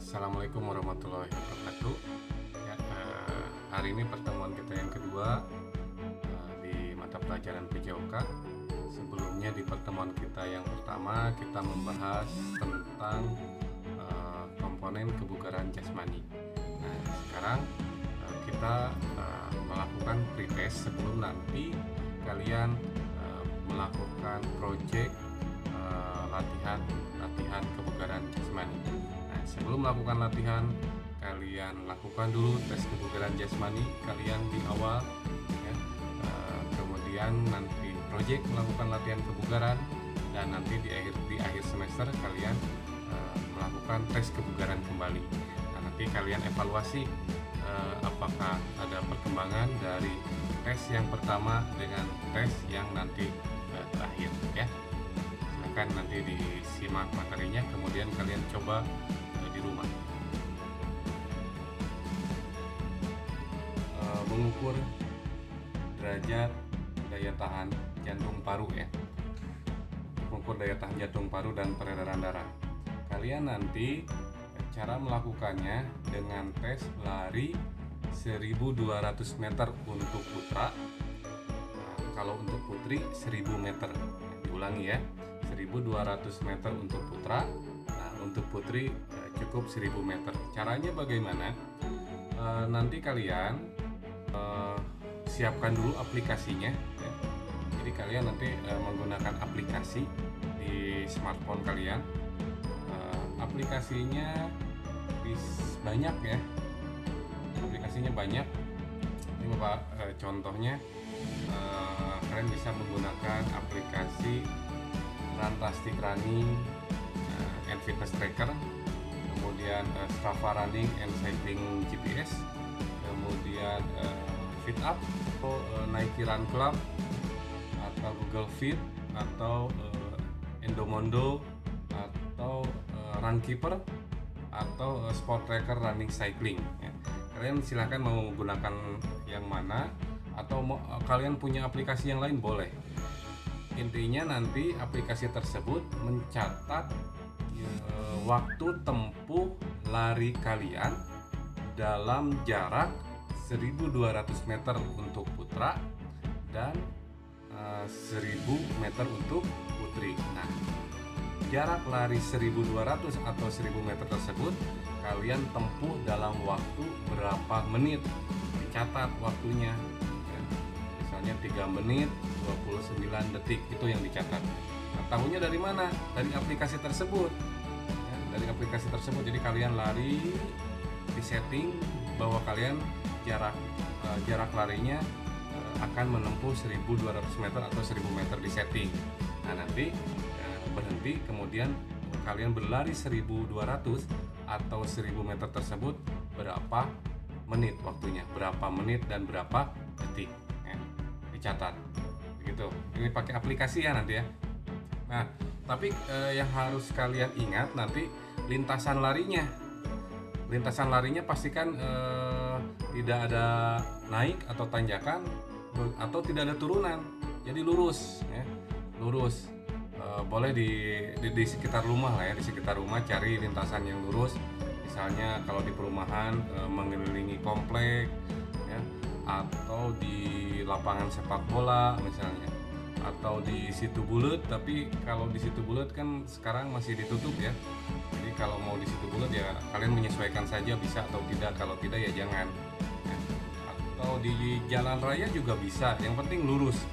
Assalamualaikum warahmatullahi wabarakatuh. Ya, hari ini pertemuan kita yang kedua di mata pelajaran PJOK. Sebelumnya di pertemuan kita yang pertama kita membahas tentang komponen kebugaran jasmani. Nah, sekarang kita melakukan pretest sebelum nanti kalian melakukan project latihan kebugaran jasmani. Nah, sebelum melakukan latihan, kalian lakukan dulu tes kebugaran jasmani kalian di awal, ya. Kemudian nanti project melakukan latihan kebugaran, dan nanti di akhir semester kalian melakukan tes kebugaran kembali. Nah, nanti kalian evaluasi apakah ada perkembangan dari tes yang pertama dengan tes yang nanti terakhir, ya. Silahkan nanti disimak materinya, kemudian kalian coba di rumah. Mengukur derajat daya tahan jantung paru, ya. Mengukur daya tahan jantung paru dan peredaran darah. Kalian nanti cara melakukannya dengan tes lari 1200 meter untuk putra. Nah, kalau untuk putri 1000 meter. Diulangi ya. 1200 meter untuk putra. Nah, untuk putri cukup 1000 meter. Caranya bagaimana? Nanti kalian siapkan dulu aplikasinya, ya. Jadi kalian nanti menggunakan aplikasi di smartphone kalian. Aplikasinya banyak, ya. Aplikasinya banyak. Ini Bapak contohnya, kalian bisa menggunakan aplikasi Runtastic Running and Fitness Tracker, kemudian Strava Running and Cycling GPS, kemudian FitUp atau Nike Run Club, atau Google Fit, atau Endomondo, atau Runkeeper, atau Sport Tracker Running Cycling, ya. Kalian silahkan mau menggunakan yang mana, atau kalian punya aplikasi yang lain boleh. Intinya nanti aplikasi tersebut mencatat waktu tempuh lari kalian dalam jarak 1200 meter untuk putra dan 1000 meter untuk putri. Nah, jarak lari 1200 atau 1000 meter tersebut kalian tempuh dalam waktu berapa menit, dicatat waktunya, ya. Misalnya 3 menit 29 detik, itu yang dicatat. Nah, tahunya dari mana? Dari aplikasi tersebut, ya, dari aplikasi tersebut. Jadi kalian lari, di setting bahwa kalian jarak larinya akan menempuh 1200 meter atau 1000 meter di setting. Nah, nanti berhenti, kemudian kalian berlari 1200 atau 1000 meter tersebut berapa menit waktunya, berapa menit dan berapa detik, ya. Dicatat begitu. Ini pakai aplikasi ya nanti, ya. Nah, tapi yang harus kalian ingat nanti lintasan larinya pastikan tidak ada naik atau tanjakan atau tidak ada turunan, jadi lurus, ya. Lurus. Boleh di sekitar rumah lah, ya. Di sekitar rumah cari lintasan yang lurus. Misalnya kalau di perumahan mengelilingi komplek, ya, atau di lapangan sepak bola misalnya, atau di situ bulet. Tapi kalau di situ bulet kan sekarang masih ditutup, ya. Jadi kalau mau di situ bulet ya kalian menyesuaikan saja, bisa atau tidak. Kalau tidak ya jangan, ya. Atau di jalan raya juga bisa, yang penting lurus.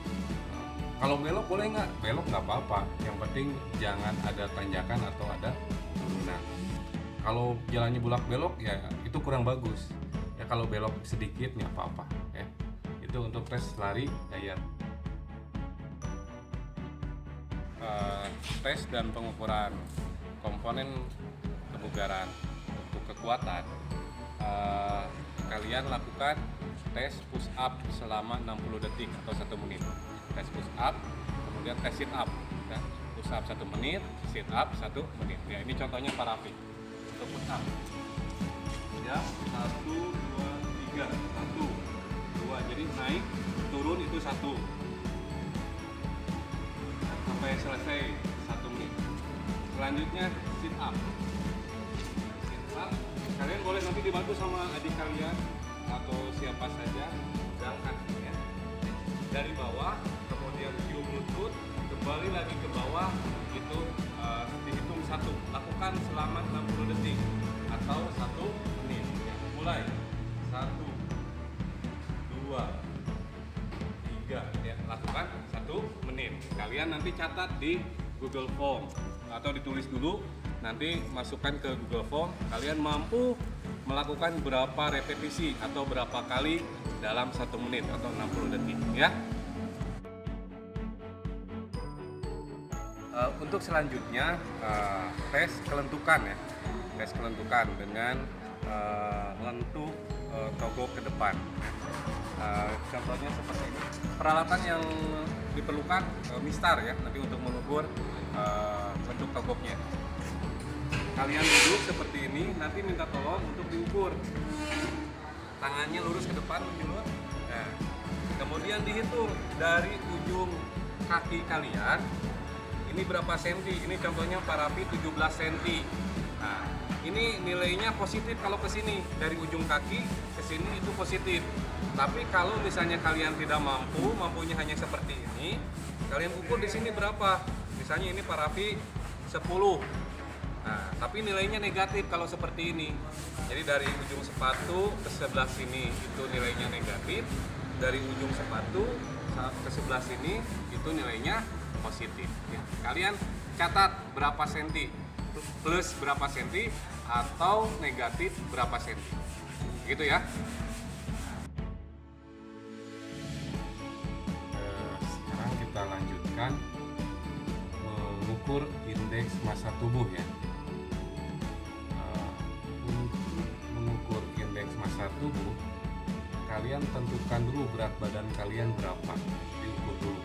Kalau belok boleh nggak? Belok nggak apa-apa, yang penting jangan ada tanjakan atau ada turunan. Kalau jalannya bulak belok ya itu kurang bagus, ya. Kalau belok sedikit nggak apa-apa, ya. Itu untuk tes lari daya. Tes dan pengukuran komponen kebugaran untuk kekuatan. Kalian lakukan tes push up selama 60 detik atau 1 menit. Tes push up, kemudian tes sit up, ya. Push up 1 menit, sit up 1 menit. Ya, ini contohnya Pak Rafi untuk push up. Ya, 1, 2, 3, 1, 2. Jadi naik, turun itu 1. Sampai selesai 1 menit. Selanjutnya sit up. Sit Nah, kalian boleh nanti dibantu sama adik kalian atau siapa saja. Gerakan ya. Dari bawah, kemudian cium lutut, kembali lagi ke bawah, itu dihitung 1. Lakukan selama 60 detik atau 1 menit. Ya. Mulai 1, 2, 3. Ya, lakukan 1 menit. Kalian nanti catat di Google Form atau ditulis dulu, nanti masukkan ke Google Form. Kalian mampu melakukan berapa repetisi atau berapa kali dalam 1 menit atau 60 detik ya. Untuk selanjutnya tes kelentukan ya. Tes kelentukan dengan lentuk togok ke depan. Contohnya seperti ini. Peralatan yang diperlukan mistar ya, nanti untuk mengukur bentuk togoknya. Kalian duduk seperti ini, nanti minta tolong untuk diukur. Tangannya lurus ke depan menjulur. Nah, kemudian dihitung dari ujung kaki kalian. Ini berapa senti? Ini contohnya parapi 17 senti. Nah, ini nilainya positif kalau ke sini, dari ujung kaki ke sini itu positif. Tapi kalau misalnya kalian tidak mampu, mampunya hanya seperti ini, kalian ukur di sini berapa? Misalnya ini parapi 10. Nah, tapi nilainya negatif kalau seperti ini. Jadi dari ujung sepatu ke sebelah sini itu nilainya negatif. Dari ujung sepatu ke sebelah sini itu nilainya positif. Ya. Kalian catat berapa senti, plus berapa senti atau negatif berapa senti. Gitu ya. Sekarang kita lanjutkan mengukur indeks massa tubuh ya. Mengukur indeks massa tubuh, kalian tentukan dulu berat badan kalian berapa, diukur dulu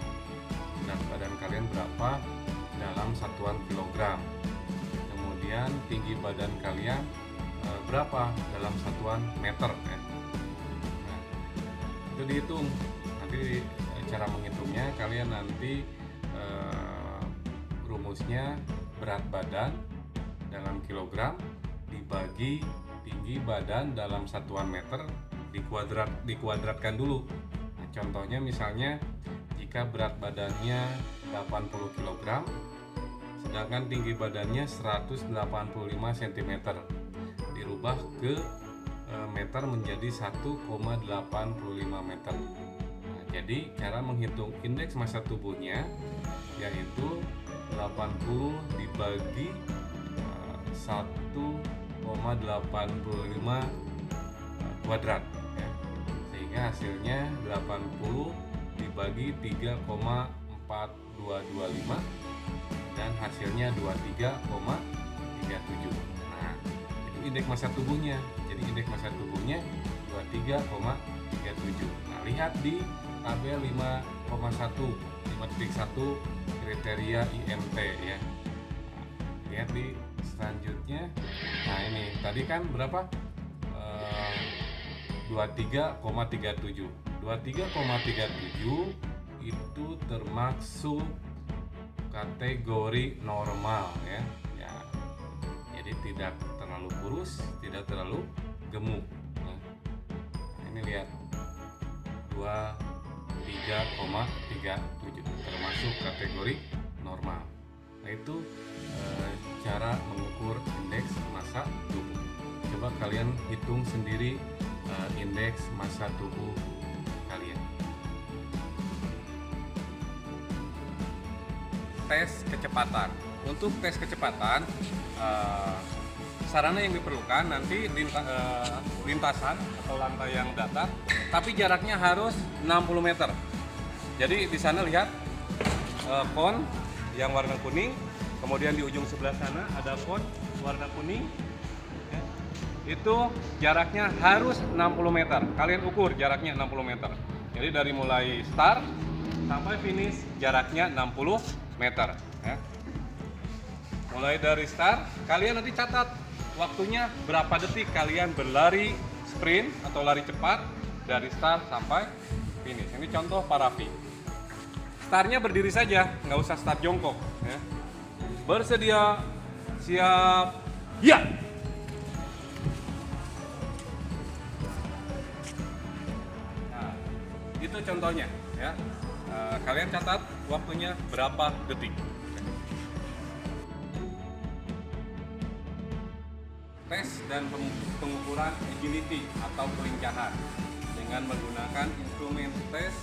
berat badan kalian berapa dalam satuan kilogram, kemudian tinggi badan kalian berapa dalam satuan meter ya. Nah, itu dihitung. Nanti cara menghitungnya kalian nanti rumusnya berat badan dalam kilogram dibagi tinggi badan dalam satuan meter dikuadratkan dulu. Nah, contohnya misalnya jika berat badannya 80 kg sedangkan tinggi badannya 185 cm, dirubah ke meter menjadi 1,85 meter. Nah, jadi cara menghitung indeks massa tubuhnya yaitu 80 dibagi 1,85 kuadrat ya. Sehingga hasilnya 80 dibagi 3,4225 dan hasilnya 23,37. Nah, itu indeks massa tubuhnya. Jadi indeks massa tubuhnya 23,37. Nah, lihat di tabel 5,1 kriteria IMT ya. Nah, lihat di selanjutnya. Nah, ini tadi kan berapa? 23,37. 23,37 itu termasuk kategori normal ya. Jadi tidak terlalu kurus, tidak terlalu gemuk. Nah, ini lihat 23,37 termasuk kategori normal. Nah, itu cara mengukur indeks massa tubuh. Coba kalian hitung sendiri indeks massa tubuh kalian. Tes kecepatan. Untuk tes kecepatan, sarana yang diperlukan nanti lintasan atau lantai yang datar, tapi jaraknya harus 60 meter. Jadi di sana lihat kon yang warna kuning, kemudian di ujung sebelah sana ada kon warna kuning. Itu jaraknya harus 60 meter. Kalian ukur jaraknya 60 meter. Jadi dari mulai start sampai finish jaraknya 60 meter ya. Mulai dari start, kalian nanti catat waktunya berapa detik kalian berlari sprint atau lari cepat dari start sampai finish. Ini contoh parapi. Startnya berdiri saja, nggak usah start jongkok ya. Bersedia, siap, ya. itu contohnya ya. Kalian catat waktunya berapa detik. Tes dan pengukuran agility atau kelincahan dengan menggunakan instrumen tes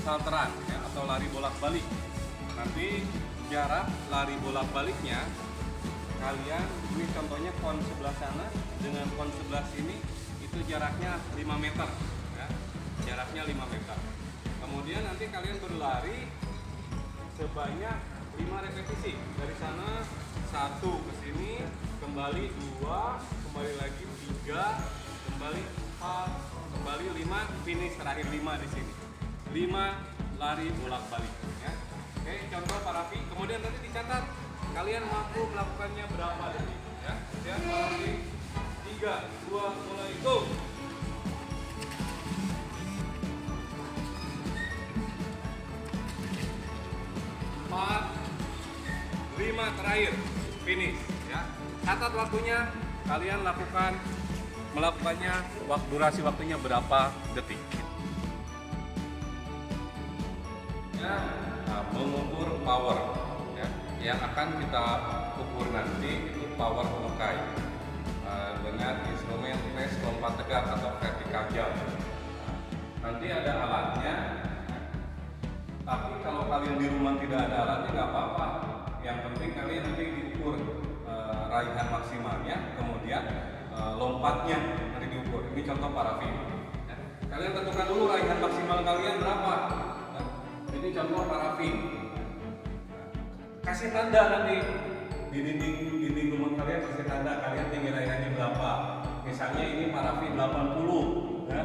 salteran ya, atau lari bolak-balik. Nanti jarak lari bolak-baliknya kalian, ini contohnya pon sebelah sana dengan pon sebelah sini itu jaraknya 5 meter ya. Jaraknya 5 meter. Kemudian nanti kalian berlari sebanyak 5 repetisi. Dari sana 1 ke sini, kembali 2, kembali lagi 3, kembali 4, kembali 5, finish terakhir 5 di sini. 5 lari bolak-balik ya. Oke, contoh Pak Raffi. Kemudian nanti dicatat kalian mampu melakukannya berapa detik ya. Siap Pak Raffi. 3, 2, mulai go. 4, 5 terakhir finish ya. Catat waktunya, kalian melakukannya durasi waktunya berapa detik ya. Mengukur power ya, yang akan kita ukur nanti itu power melukai dengan instrumen tes lompat tegak atau vertical jump. Nanti ada alatnya, tapi kalau kalian di rumah tidak ada alatnya nggak apa-apa. Yang penting kalian nanti diukur raihan maksimalnya, kemudian lompatnya nanti diukur. Ini contoh Pak Raffi. Ya. Kalian tentukan dulu raihan maksimal kalian berapa. Ya. Ini contoh Pak Raffi. Kasih tanda nanti di dinding rumah kalian, kasih tanda kalian tinggi raihannya berapa. Misalnya ini Pak Raffi 80. Ya.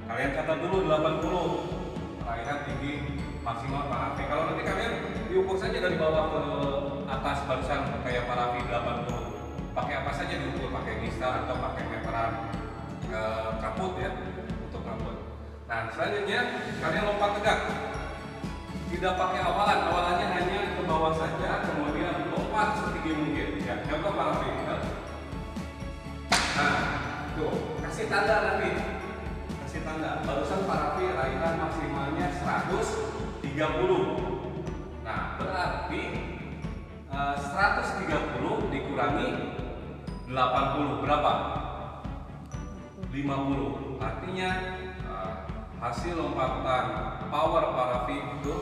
Kalian catat dulu 80 raihan tinggi maksimal Pak Raffi. Kalau nanti kalian diukur saja dari bawah ke atas barusan kayak Pak Raffi 80. Pakai apa saja diukur, pakai mistar atau pakai meteran kaput ya, untuk kaput. Nah selanjutnya kalian lompat tegak. Tidak pakai awalannya hanya ke bawah saja, kemudian lompat setinggi mungkin. Ya, contoh Pak Raffi. Nah, tuh kasih tanda nanti. Kasih tanda. Barusan Pak Raffi raihan maksimalnya 130. Nah, berarti 130 dikurangi 80 berapa? 50. Artinya hasil lompatan power Pak Raffi itu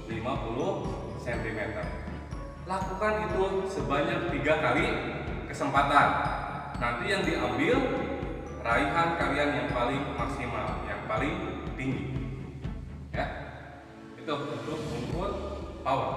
50 cm. Lakukan itu sebanyak 3 kali kesempatan. Nanti yang diambil raihan kalian yang paling maksimal, yang paling tinggi. Ya. Itu untuk mengukur power.